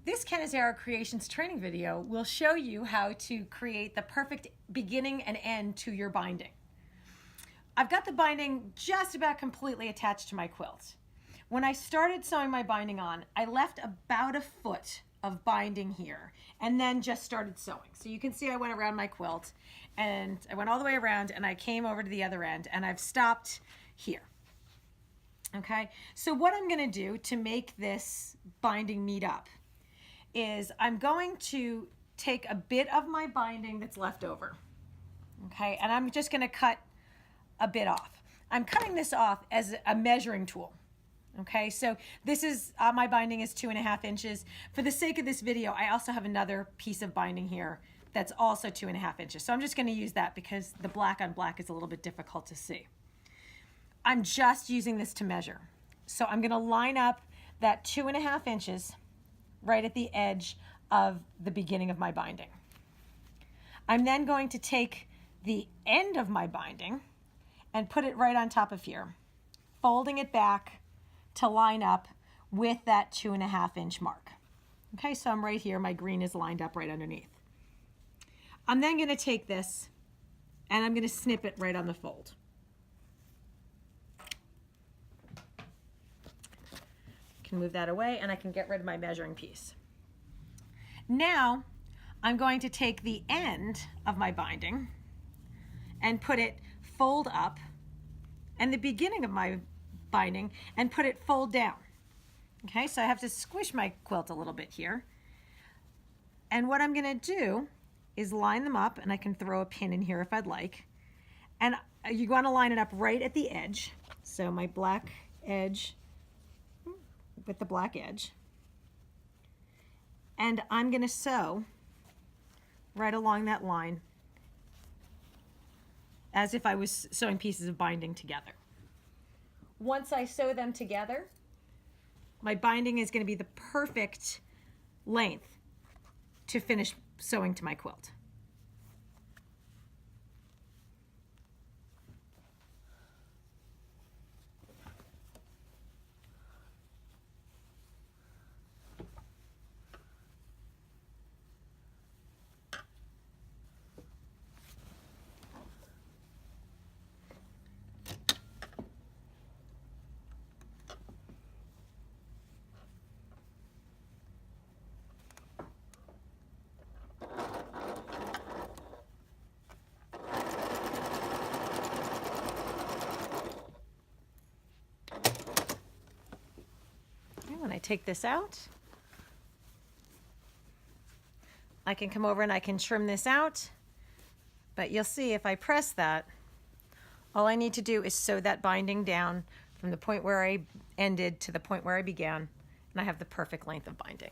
This Kenizera Creations training video will show you how to create the perfect beginning and end to your binding. I've got the binding just about completely attached to my quilt. When I started sewing my binding on, I left about a foot of binding here and then just started sewing. So you can see I went around my quilt and I went all the way around and I came over to the other end and I've stopped here. Okay, so what I'm going to do to make this binding meet up is I'm going to take a bit of my binding that's left over, okay, and I'm just going to cut a bit off. I'm cutting this off as a measuring tool, okay, so this is, my binding is 2.5 inches. For the sake of this video, I also have another piece of binding here that's also 2.5 inches, so I'm just going to use that because the black on black is a little bit difficult to see. I'm just using this to measure. So I'm going to line up that 2.5 inches right at the edge of the beginning of my binding. I'm then going to take the end of my binding and put it right on top of here, folding it back to line up with that 2.5 inch mark. Okay, so I'm right here, my green is lined up right underneath. I'm then going to take this and I'm going to snip it right on the fold. Can move that away and I can get rid of my measuring piece. Now I'm going to take the end of my binding and put it fold up and the beginning of my binding and put it fold down. Okay, so I have to squish my quilt a little bit here. And what I'm going to do is line them up, and I can throw a pin in here if I'd like. And you want to line it up right at the edge. So my black edge with the black edge, and I'm going to sew right along that line as if I was sewing pieces of binding together. Once I sew them together, my binding is going to be the perfect length to finish sewing to my quilt. When I take this out, I can come over and I can trim this out, but you'll see if I press that, all I need to do is sew that binding down from the point where I ended to the point where I began, and I have the perfect length of binding.